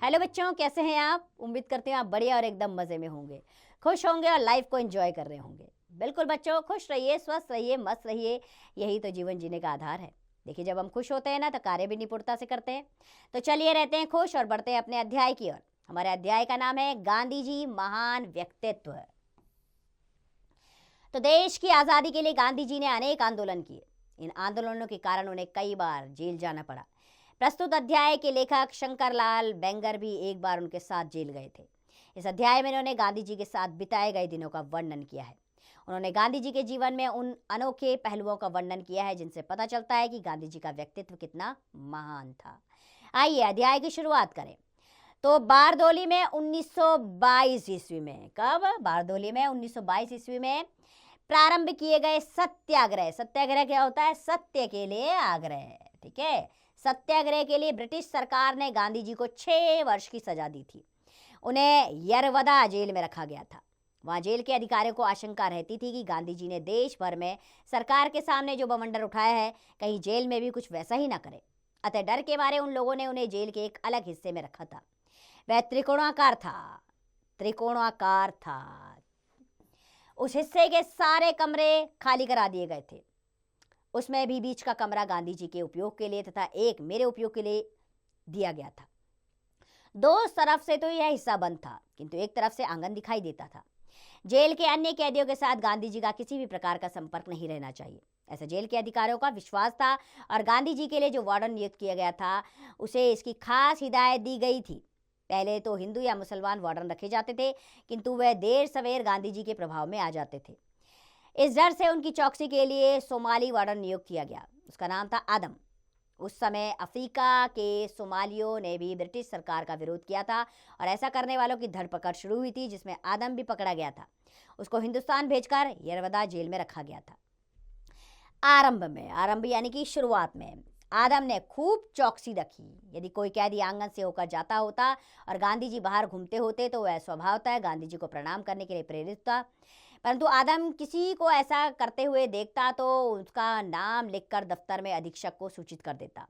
Hello बच्चों, कैसे हैं आप? उम्मीद करते हैं आप बढ़िया और एकदम मज़े में होंगे, खुश होंगे और लाइफ को एंजॉय कर रहे होंगे। बिल्कुल बच्चों, खुश रहिए, स्वस्थ रहिए, मस्त रहिए। यही तो जीवन जीने का आधार है। देखिए, जब हम खुश होते हैं ना तो कार्य भी निपुणता से करते हैं। तो चलिए रहते हैं खुश और बढ़ते हैं अपने अध्याय की ओर। हमारे अध्याय का नाम है गांधी जी महान व्यक्तित्व। तो देश की आज़ादी के लिए गांधी जी ने अनेक आंदोलन किए। इन आंदोलनों के कारण उन्हें कई बार जेल जाना पड़ा। प्रस्तुत अध्याय के लेखक शंकरलाल बेंगर भी एक बार उनके साथ जेल गए थे। इस अध्याय में उन्होंने गांधी जी के साथ बिताए गए दिनों का वर्णन किया है। उन्होंने गांधी जी के जीवन में उन अनोखे पहलुओं का वर्णन किया है जिनसे पता चलता है कि गांधी जी का व्यक्तित्व कितना महान था। आइए अध्याय की शुरुआत करें। तो बारदोली में 1922 ईस्वी में, कब? बारदोली में 1922 ईस्वी में प्रारंभ किए गए सत्याग्रह। सत्याग्रह क्या होता है? सत्य के लिए आग्रह। ठीक है, सत्याग्रह के लिए ब्रिटिश सरकार ने गांधी जी को 6 वर्ष की सजा दी थी। उन्हें यरवदा जेल में रखा गया था। वहां जेल के अधिकारियों को आशंका रहती थी कि गांधी जी ने देश भर में सरकार के सामने जो बवंडर उठाया है, कहीं जेल में भी कुछ वैसा ही ना करे। अतः डर के मारे उन लोगों ने उन्हें जेल के एक अलग हिस्से में रखा था। वह त्रिकोणाकार था। उस हिस्से के सारे कमरे खाली करा दिए गए थे। उसमें भी बीच का कमरा गांधी जी के उपयोग के लिए तथा एक मेरे उपयोग के लिए दिया गया था। दो तरफ से तो यह हिस्सा बंद था, किंतु एक तरफ से आंगन दिखाई देता था। जेल के अन्य कैदियों के साथ गांधी जी का किसी भी प्रकार का संपर्क नहीं रहना चाहिए, ऐसा जेल के अधिकारियों का विश्वास था। और गांधी जी के लिए जो वार्डन नियुक्त किया गया था, उसे इसकी खास हिदायत दी गई थी। पहले तो हिंदू या मुसलमान वार्डन रखे जाते थे, किंतु वह देर सवेर गांधी जी के प्रभाव में आ जाते थे। इस डर से उनकी चौकसी के लिए सोमाली वार्डन नियुक्त किया गया। उसका नाम था आदम। उस समय अफ्रीका के सोमालियों ने भी ब्रिटिश सरकार का विरोध किया था और ऐसा करने वालों की धरपकड़ शुरू हुई थी, जिसमें आदम भी पकड़ा गया था। उसको हिंदुस्तान भेजकर यरवदा जेल में रखा गया था। आरंभ यानी कि शुरुआत में आदम ने खूब चौकसी रखी। यदि कोई कैदी आंगन से होकर जाता होता और गांधी जी बाहर घूमते होते तो वह स्वभावतः गांधी जी को प्रणाम करने के लिए प्रेरित था। परंतु आदम किसी को ऐसा करते हुए देखता तो उसका नाम लिखकर दफ्तर में अधीक्षक को सूचित कर देता।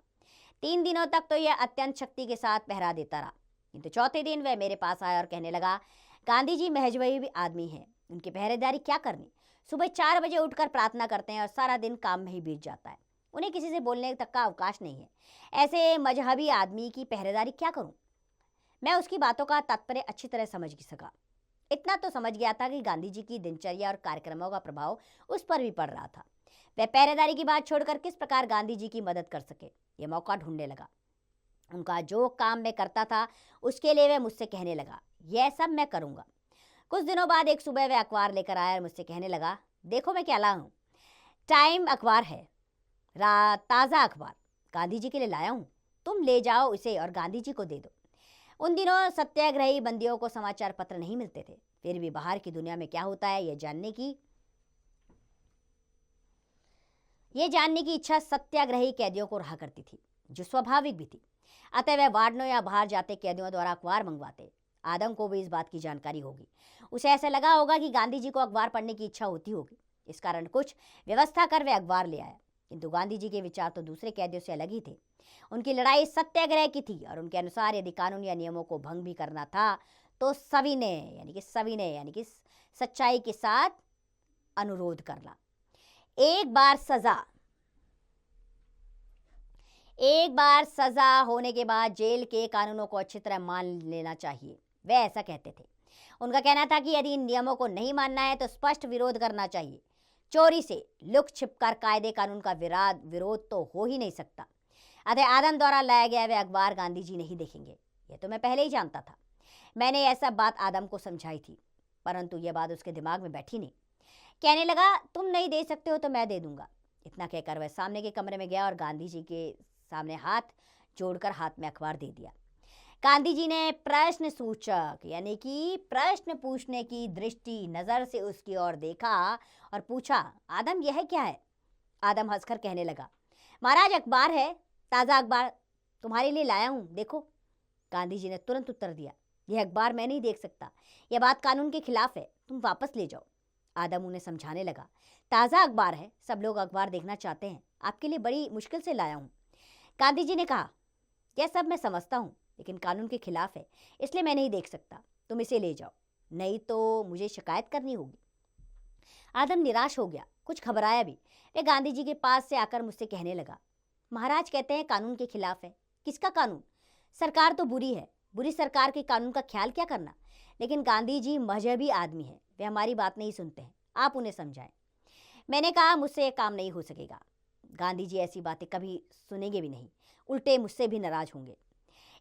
3 दिनों तक तो यह अत्यंत शक्ति के साथ पहरा देता रहा, किंतु चौथे दिन वह मेरे पास आया और कहने लगा, गांधी जी महज वही भी आदमी हैं, उनकी पहरेदारी क्या करनी। सुबह 4 बजे उठकर प्रार्थना करते हैं और सारा दिन काम में ही बीत जाता है। उन्हें किसी से बोलने तक का अवकाश नहीं है। ऐसे मजहबी आदमी की पहरेदारी क्या करूं? मैं उसकी बातों का तात्पर्य अच्छी तरह समझ सका। इतना तो समझ गया था कि गांधी जी की दिनचर्या और कार्यक्रमों का प्रभाव उस पर भी पड़ रहा था। वह पहरेदारी की बात छोड़कर किस प्रकार गांधी जी की मदद कर सके, यह मौका ढूंढने लगा। उनका जो काम मैं करता था उसके लिए वह मुझसे कहने लगा, यह सब मैं करूंगा। कुछ दिनों बाद एक सुबह वह अखबार लेकर आया और मुझसे कहने लगा, देखो मैं क्या लाया हूँ। टाइम अखबार है, ताज़ा अखबार, गांधी जी के लिए लाया हूँ। तुम ले जाओ इसे और गांधी जी को दे दो। उन दिनों सत्याग्रही बंदियों को समाचार पत्र नहीं मिलते थे, फिर भी बाहर की दुनिया में क्या होता है यह जानने की इच्छा सत्याग्रही कैदियों को रहा करती थी, जो स्वाभाविक भी थी। अतः वह वार्डनों या बाहर जाते कैदियों द्वारा अखबार मंगवाते। आदम को भी इस बात की जानकारी होगी। उसे ऐसा लगा होगा कि गांधी जी को अखबार पढ़ने की इच्छा होती होगी, इस कारण कुछ व्यवस्था कर वह अखबार ले आया। किंतु गांधी जी के विचार तो दूसरे कैदियों से अलग ही थे। उनकी लड़ाई सत्याग्रह की थी और उनके अनुसार यदि कानून या नियमों को भंग भी करना था तो सविनय यानी कि सच्चाई के साथ अनुरोध करना। एक बार सजा होने के बाद जेल के कानूनों को अच्छी तरह मान लेना चाहिए, वे ऐसा कहते थे। उनका कहना था कि यदि इन नियमों को नहीं मानना है तो स्पष्ट विरोध करना चाहिए। चोरी से लुक छिपकर कायदे कानून का विरोध तो हो ही नहीं सकता। अतः आदम द्वारा लाया गया वह अखबार गांधी जी नहीं देखेंगे, यह तो मैं पहले ही जानता था। मैंने यह सब बात आदम को समझाई थी, परंतु यह बात उसके दिमाग में बैठी नहीं। कहने लगा, तुम नहीं दे सकते हो तो मैं दे दूंगा। इतना कहकर वह सामने के कमरे में गया और गांधी जी के सामने हाथ जोड़कर हाथ में अखबार दे दिया। गांधी जी ने प्रश्न सूचक यानी कि प्रश्न पूछने की दृष्टि नजर से उसकी ओर देखा और पूछा, आदम यह क्या है? आदम हंसकर कहने लगा, महाराज अखबार है, ताज़ा अखबार तुम्हारे लिए लाया हूँ, देखो। गांधी जी ने तुरंत उत्तर दिया, यह अखबार मैं नहीं देख सकता, यह बात कानून के खिलाफ है, तुम वापस ले जाओ। आदम उन्हें समझाने लगा, ताज़ा अखबार है, सब लोग अखबार देखना चाहते हैं, आपके लिए बड़ी मुश्किल से लाया हूँ। गांधी जी ने कहा, यह सब मैं समझता हूँ, लेकिन कानून के खिलाफ है, इसलिए मैं नहीं देख सकता। तुम इसे ले जाओ, नहीं तो मुझे शिकायत करनी होगी। आदम निराश हो गया, कुछ घबराया भी। वह गांधी जी के पास से आकर मुझसे कहने लगा, महाराज कहते हैं कानून के खिलाफ है। किसका कानून? सरकार तो बुरी है, बुरी सरकार के कानून का ख्याल क्या करना। लेकिन गांधी जी मजहबी आदमी हैं, वे हमारी बात नहीं सुनते हैं, आप उन्हें समझाएं। मैंने कहा, मुझसे यह काम नहीं हो सकेगा। गांधी जी ऐसी बातें कभी सुनेंगे भी नहीं, उल्टे मुझसे भी नाराज होंगे।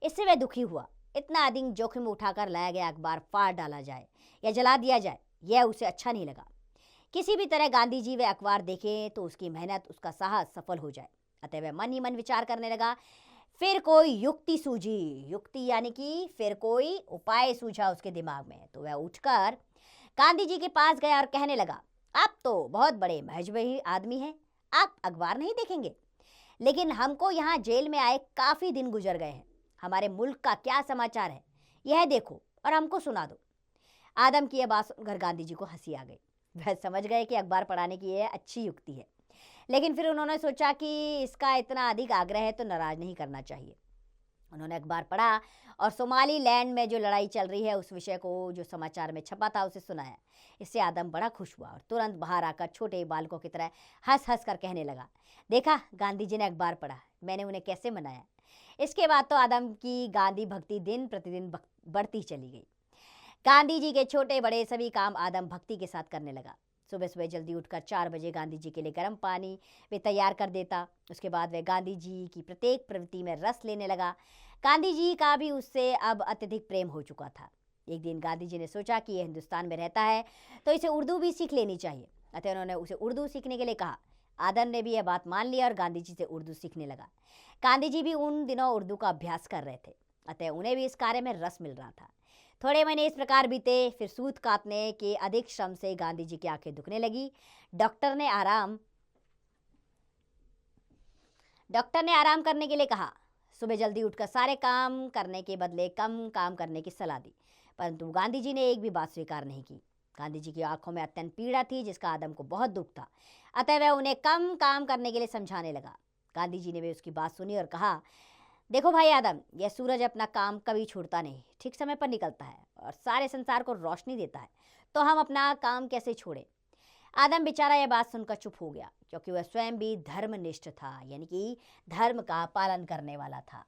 इससे वह दुखी हुआ। इतना अधिक जोखिम उठाकर लाया गया अखबार फाड़ डाला जाए या जला दिया जाए, यह उसे अच्छा नहीं लगा। किसी भी तरह गांधी जी वह अखबार देखें तो उसकी मेहनत, उसका साहस सफल हो जाए। अतः वह मन ही मन विचार करने लगा। फिर कोई युक्ति सूझी, युक्ति यानी कि फिर कोई उपाय सूझा उसके दिमाग में। तो वह उठकर गांधी जी के पास गया और कहने लगा, आप तो बहुत बड़े मजहबी आदमी हैं, आप अखबार नहीं देखेंगे? लेकिन हमको यहाँ जेल में आए काफ़ी दिन गुजर गए हैं, हमारे मुल्क का क्या समाचार है यह देखो और हमको सुना दो। आदम की यह बात सुनकर गांधी जी को हंसी आ गई। वह समझ गए कि अखबार पढ़ाने की यह अच्छी युक्ति है, लेकिन फिर उन्होंने सोचा कि इसका इतना अधिक आग्रह है तो नाराज नहीं करना चाहिए। उन्होंने अखबार पढ़ा और सोमाली लैंड में जो लड़ाई चल रही है उस विषय को जो समाचार में छपा था उसे सुनाया। इससे आदम बड़ा खुश हुआ और तुरंत बाहर आकर छोटे बालकों की तरह हंस हंस कर कहने लगा, देखा गांधी जी ने अखबार पढ़ा, मैंने उन्हें कैसे मनाया। इसके बाद तो आदम की गांधी भक्ति दिन प्रतिदिन बढ़ती चली गई। गांधी जी के छोटे बड़े सभी काम आदम भक्ति के साथ करने लगा। सुबह सुबह जल्दी उठकर 4 बजे गांधी जी के लिए गर्म पानी वे तैयार कर देता। उसके बाद वह गांधी जी की प्रत्येक प्रवृत्ति में रस लेने लगा। गांधी जी का भी उससे अब अत्यधिक प्रेम हो चुका था। एक दिन गांधी जी ने सोचा कि यह हिंदुस्तान में रहता है तो इसे उर्दू भी सीख लेनी चाहिए। अतः उन्होंने उसे उर्दू सीखने के लिए कहा। आदम ने भी यह बात मान ली और गांधी जी से उर्दू सीखने लगा। गांधी जी भी उन दिनों उर्दू का अभ्यास कर रहे थे, अतः उन्हें भी इस कार्य में रस मिल रहा था। थोड़े महीने इस प्रकार बीते। फिर सूत काटने के अधिक श्रम से गांधी जी की आंखें दुखने लगी। डॉक्टर ने आराम करने के लिए कहा। सुबह जल्दी उठकर सारे काम करने के बदले कम काम करने की सलाह दी, परंतु गांधी जी ने एक भी बात स्वीकार नहीं की। गांधी जी की आंखों में अत्यंत पीड़ा थी, जिसका आदम को बहुत दुख था। अतः वह उन्हें कम काम करने के लिए समझाने लगा। गांधी जी ने भी उसकी बात सुनी और कहा, देखो भाई आदम, यह सूरज अपना काम कभी छोड़ता नहीं, ठीक समय पर निकलता है और सारे संसार को रोशनी देता है, तो हम अपना काम कैसे छोड़ें। आदम बेचारा यह बात सुनकर चुप हो गया, क्योंकि वह स्वयं भी धर्मनिष्ठ था, यानी कि धर्म का पालन करने वाला था।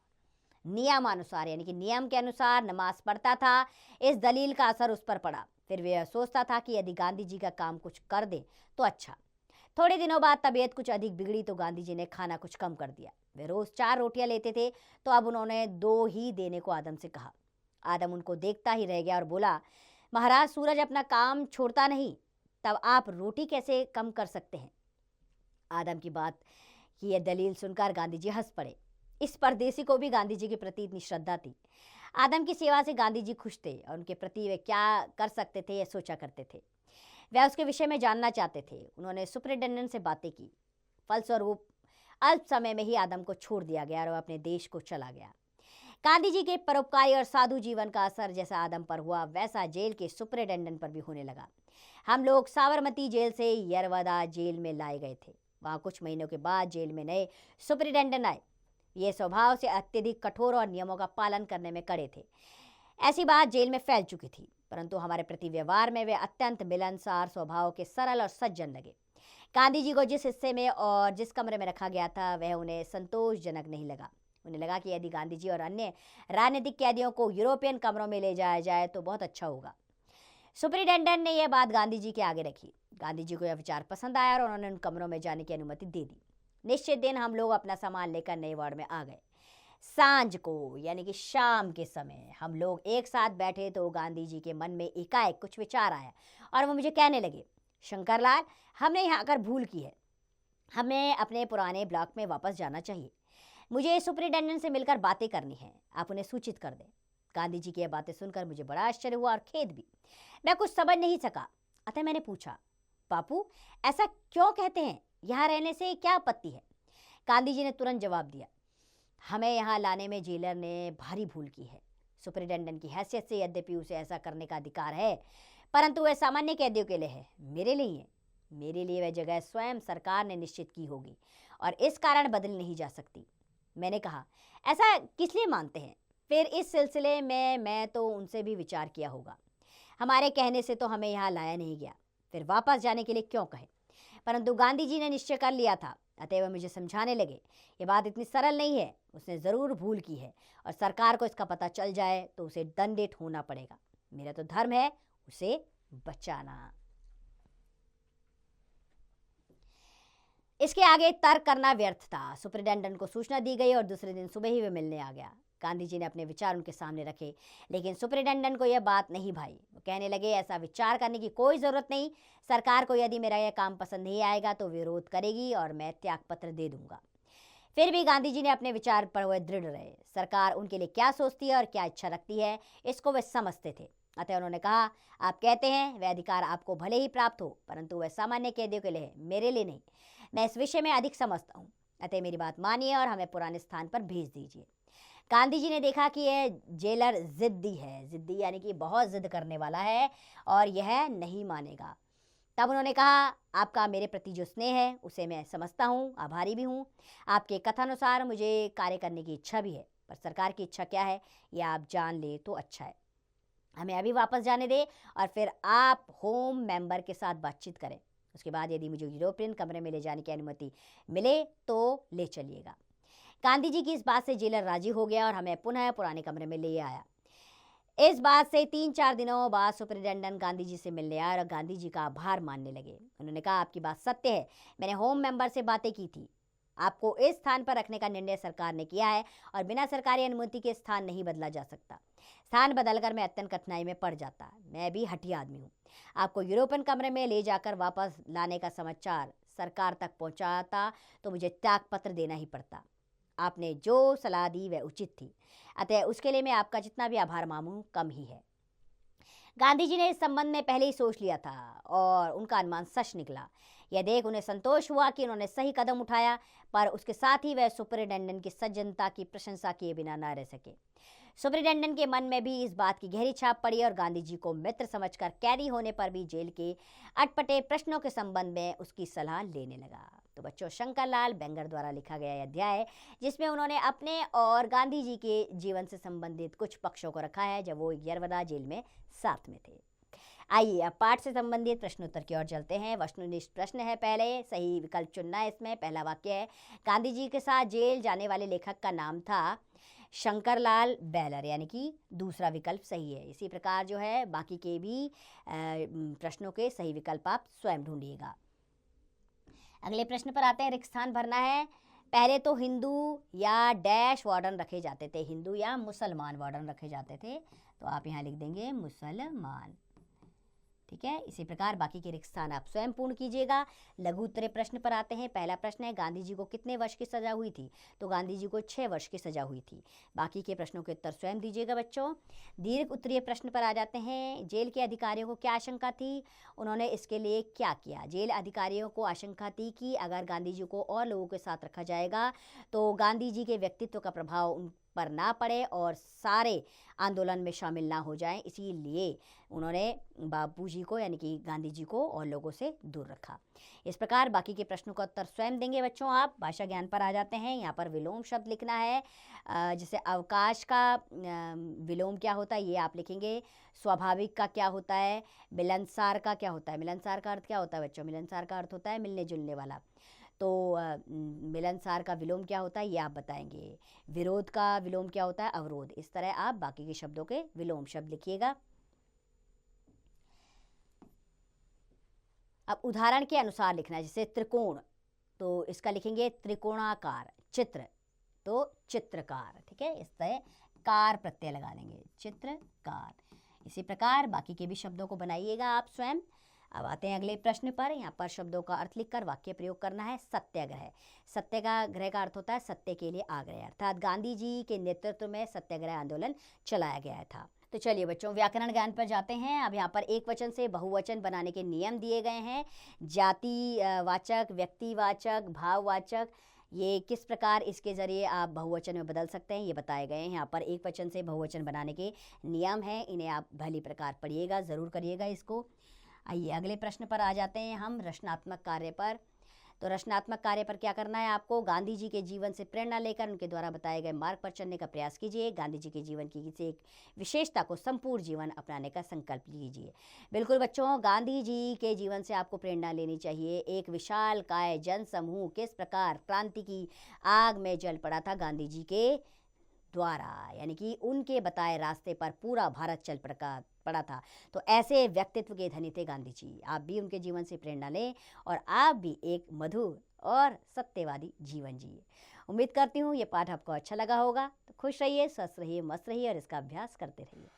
नियमानुसार यानी कि नियम के अनुसार नमाज पढ़ता था। इस दलील का असर उस पर पड़ा। फिर वह सोचता था कि यदि गांधी जी का काम कुछ कर दे तो अच्छा। थोड़े दिनों बाद तबीयत कुछ अधिक बिगड़ी तो गांधी जी ने खाना कुछ कम कर दिया। वे रोज 4 रोटियां लेते थे, तो अब उन्होंने 2 ही देने को आदम से कहा। आदम उनको देखता ही रह गया और बोला, महाराज सूरज अपना काम छोड़ता नहीं, तब आप रोटी कैसे कम कर सकते हैं। आदम की बात की यह दलील सुनकर गांधी जी हंस पड़े। इस परदेसी को भी गांधी जी के प्रति इतनी श्रद्धा थी। आदम की सेवा से गांधी जी खुश थे और उनके प्रति वे क्या कर सकते थे यह सोचा करते थे। वह उसके विषय में जानना चाहते थे। उन्होंने सुपरिटेंडेंट से बातें की। फलस्वरूप अल्प समय में ही आदम को छोड़ दिया गया और वह अपने देश को चला गया। गांधी जी के परोपकारी और साधु जीवन का असर जैसा आदम पर हुआ, वैसा जेल के सुपरिटेंडेंट पर भी होने लगा। हम लोग साबरमती जेल से यरवदा जेल में लाए गए थे। वहाँ कुछ महीनों के बाद जेल में नए सुपरिटेंडेंट आए। ये स्वभाव से अत्यधिक कठोर और नियमों का पालन करने में कड़े थे। ऐसी बात जेल में फैल चुकी थी, परंतु हमारे प्रति व्यवहार में वे अत्यंत मिलनसार स्वभाव के सरल और सज्जन लगे। गांधी जी को जिस हिस्से में और जिस कमरे में रखा गया था वह उन्हें संतोषजनक नहीं लगा। उन्हें लगा कि यदि गांधी जी और अन्य राजनीतिक कैदियों को यूरोपियन कमरों में ले जाया जाए तो बहुत अच्छा होगा। सुपरिटेंडेंट ने यह बात गांधी जी के आगे रखी। गांधी जी को यह विचार पसंद आया और उन्होंने उन कमरों में जाने की अनुमति दे दी। निश्चित दिन हम लोग अपना सामान लेकर नए वार्ड में आ गए। सांझ को यानी कि शाम के समय हम लोग एक साथ बैठे तो गांधी जी के मन में एकाएक कुछ विचार आया और वो मुझे कहने लगे, शंकरलाल, हमने यहाँ आकर भूल की है, हमें अपने पुराने ब्लॉक में वापस जाना चाहिए। मुझे सुपरिटेंडेंट से मिलकर बातें करनी है, आप उन्हें सूचित कर दें। गांधी जी की यह बातें सुनकर मुझे बड़ा आश्चर्य हुआ और खेद भी। मैं कुछ समझ नहीं सका, अतः मैंने पूछा, बापू ऐसा क्यों कहते हैं, यहाँ रहने से क्या आपत्ति है। गांधी जी ने तुरंत जवाब दिया, हमें यहाँ लाने में जेलर ने भारी भूल की है। सुपरिटेंडेंट की हैसियत से यद्यपि उसे ऐसा करने का अधिकार है, परंतु वह सामान्य कैदियों के लिए है, मेरे लिए है। मेरे लिए वह जगह स्वयं सरकार ने निश्चित की होगी और इस कारण बदल नहीं जा सकती। मैंने कहा, ऐसा किस लिए मानते हैं। फिर इस सिलसिले में मैं तो उनसे भी विचार किया होगा। हमारे कहने से तो हमें यहाँ लाया नहीं गया, फिर वापस जाने के लिए क्यों कहे? परंतु गांधी जी ने निश्चय कर लिया था, अतः वह मुझे समझाने लगे, ये बात इतनी सरल नहीं है, उसने ज़रूर भूल की है और सरकार को इसका पता चल जाए तो उसे दंडित होना पड़ेगा। मेरा तो धर्म है उसे बचाना। इसके आगे तर्क करना व्यर्थ था। सुपरिटेंडेंट को सूचना दी गई और दूसरे दिन सुबह ही वे मिलने आ गया। गांधी जी ने अपने विचार उनके सामने रखे, लेकिन सुपरिटेंडेंट को यह बात नहीं भाई। वो कहने लगे, ऐसा विचार करने की कोई ज़रूरत नहीं। सरकार को यदि मेरा यह काम पसंद नहीं आएगा तो विरोध करेगी और मैं त्यागपत्र दे दूंगा। फिर भी गांधी जी ने अपने विचार पर वह दृढ़ रहे। सरकार उनके लिए क्या सोचती है और क्या इच्छा रखती है, इसको वे समझते थे। अतः उन्होंने कहा, आप कहते हैं वह अधिकार आपको भले ही प्राप्त हो, परंतु वह सामान्य कैदियों के लिए है, मेरे लिए नहीं। मैं इस विषय में अधिक समझता हूँ, अतः मेरी बात मानिए और हमें पुराने स्थान पर भेज दीजिए। गांधी जी ने देखा कि यह जेलर जिद्दी है, जिद्दी यानी कि बहुत जिद करने वाला है और यह नहीं मानेगा। तब उन्होंने कहा, आपका मेरे प्रति जो स्नेह है उसे मैं समझता हूँ, आभारी भी हूँ। आपके कथानुसार मुझे कार्य करने की इच्छा भी है, पर सरकार की इच्छा क्या है यह आप जान ले तो अच्छा है। हमें अभी वापस जाने दें और फिर आप होम मेंबर के साथ बातचीत करें। उसके बाद यदि मुझे यूरोपियन कमरे में ले जाने की अनुमति मिले तो ले चलिएगा। गांधी जी की इस बात से जेलर राजी हो गया और हमें पुनः पुराने कमरे में ले आया। इस बात से 3-4 दिनों बाद सुपरिटेंडेंट गांधी जी से मिलने आए और गांधी जी का आभार मानने लगे। उन्होंने कहा, आपकी बात सत्य है, मैंने होम मेंबर से बातें की थी। आपको इस स्थान पर रखने का निर्णय सरकार ने किया है और बिना सरकारी अनुमति के स्थान नहीं बदला जा सकता। स्थान बदलकर मैं अत्यंत कठिनाई में पड़ जाता। मैं भी हठी आदमी हूँ। आपको यूरोपियन कमरे में ले जाकर वापस लाने का समाचार सरकार तक पहुँचाता तो मुझे त्यागपत्र देना ही पड़ता। आपने जो सलाह दी वह उचित थी, अतः उसके लिए मैं आपका जितना भी आभार मानूं कम ही है। गांधी जी ने इस संबंध में पहले ही सोच लिया था और उनका अनुमान सच निकला। यह देख उन्हें संतोष हुआ कि उन्होंने सही कदम उठाया, पर उसके साथ ही वह सुपरिटेंडेंट की सज्जनता की प्रशंसा किए बिना न रह सके। सुपरिटेंडेंट के मन में भी इस बात की गहरी छाप पड़ी और गांधी जी को मित्र समझकर कैदी होने पर भी जेल के अटपटे प्रश्नों के संबंध में उसकी सलाह लेने लगा। तो बच्चों, शंकरलाल बेंगर द्वारा लिखा गया यह अध्याय, जिसमें उन्होंने अपने और गांधी जी के जीवन से संबंधित कुछ पक्षों को रखा है जब वो यरवदा जेल में साथ में थे। आइए अब पाठ से संबंधित प्रश्नोत्तर की ओर चलते हैं। वस्तुनिष्ठ प्रश्न है, पहले सही विकल्प चुनना है। इसमें पहला वाक्य है, गांधी जी के साथ जेल जाने वाले लेखक का नाम था शंकरलाल बेलर, यानी कि दूसरा विकल्प सही है। इसी प्रकार जो है बाकी के भी प्रश्नों के सही विकल्प आप स्वयं ढूंढिएगा। अगले प्रश्न पर आते हैं। रिक्त स्थान भरना है। पहले तो हिंदू या डैश वार्डन रखे जाते थे, हिंदू या मुसलमान वार्डन रखे जाते थे, तो आप यहाँ लिख देंगे मुसलमान। ठीक है, इसी प्रकार बाकी के रिक्त स्थान आप स्वयं पूर्ण कीजिएगा। लघु उत्तरीय प्रश्न पर आते हैं। पहला प्रश्न है, गांधी जी को कितने वर्ष की सजा हुई थी? तो गांधी जी को 6 वर्ष की सजा हुई थी। बाकी के प्रश्नों के उत्तर स्वयं दीजिएगा बच्चों। दीर्घ उत्तरीय प्रश्न पर आ जाते हैं। जेल के अधिकारियों को क्या आशंका थी? उन्होंने इसके लिए क्या किया? जेल अधिकारियों को आशंका थी कि अगर गांधी जी को और लोगों के साथ रखा जाएगा तो गांधी जी के व्यक्तित्व का प्रभाव उन पर ना पड़े और सारे आंदोलन में शामिल ना हो जाएं, इसीलिए उन्होंने बापूजी को यानी कि गांधी जी को और लोगों से दूर रखा। इस प्रकार बाकी के प्रश्नों का उत्तर स्वयं देंगे बच्चों आप। भाषा ज्ञान पर आ जाते हैं। यहाँ पर विलोम शब्द लिखना है। जैसे अवकाश का विलोम क्या होता है ये आप लिखेंगे। स्वाभाविक का क्या होता है? मिलनसार का क्या होता है? मिलनसार का अर्थ क्या होता है बच्चों? मिलनसार का अर्थ होता है मिलने जुलने वाला। तो मिलनसार का विलोम क्या होता है ये आप बताएंगे। विरोध का विलोम क्या होता है? अवरोध। इस तरह आप बाकी के शब्दों के विलोम शब्द लिखिएगा। अब उदाहरण के अनुसार लिखना है। जैसे त्रिकोण, तो इसका लिखेंगे त्रिकोणाकार। चित्र, तो चित्रकार। ठीक है, इस तरह कार प्रत्यय लगा लेंगे, चित्रकार। इसी प्रकार बाकी के भी शब्दों को बनाइएगा आप स्वयं। अब आते हैं अगले प्रश्न पर। यहाँ पर शब्दों का अर्थ लिखकर वाक्य प्रयोग करना है। सत्याग्रह, सत्याग्रह का अर्थ होता है सत्य के लिए आग्रह, अर्थात गांधी जी के नेतृत्व में सत्याग्रह आंदोलन चलाया गया था। तो चलिए बच्चों, व्याकरण ज्ञान पर जाते हैं। अब यहाँ पर एक वचन से बहुवचन बनाने के नियम दिए गए हैं। जाति वाचक, व्यक्तिवाचक, भाववाचक, ये किस प्रकार इसके ज़रिए आप बहुवचन में बदल सकते हैं ये बताए गए हैं। यहाँ पर एक वचन से बहुवचन बनाने के नियम हैं, इन्हें आप भली प्रकार पढ़िएगा, ज़रूर करिएगा इसको। आइए अगले प्रश्न पर आ जाते हैं हम, रचनात्मक कार्य पर। तो रचनात्मक कार्य पर क्या करना है आपको? गांधी जी के जीवन से प्रेरणा लेकर उनके द्वारा बताए गए मार्ग पर चलने का प्रयास कीजिए। गांधी जी के जीवन की किसी एक विशेषता को संपूर्ण जीवन अपनाने का संकल्प लीजिए। बिल्कुल बच्चों, गांधी जी के जीवन से आपको प्रेरणा लेनी चाहिए। एक विशालकाय जन समूह किस प्रकार क्रांति की आग में जल पड़ा था गांधी जी के द्वारा, यानी कि उनके बताए रास्ते पर पूरा भारत चल पड़ा था। तो ऐसे व्यक्तित्व के धनी थे गांधी जी। आप भी उनके जीवन से प्रेरणा लें और आप भी एक मधुर और सत्यवादी जीवन जिए। उम्मीद करती हूँ ये पाठ आपको अच्छा लगा होगा। तो खुश रहिए, स्वस्थ रहिए, मस्त रहिए और इसका अभ्यास करते रहिए।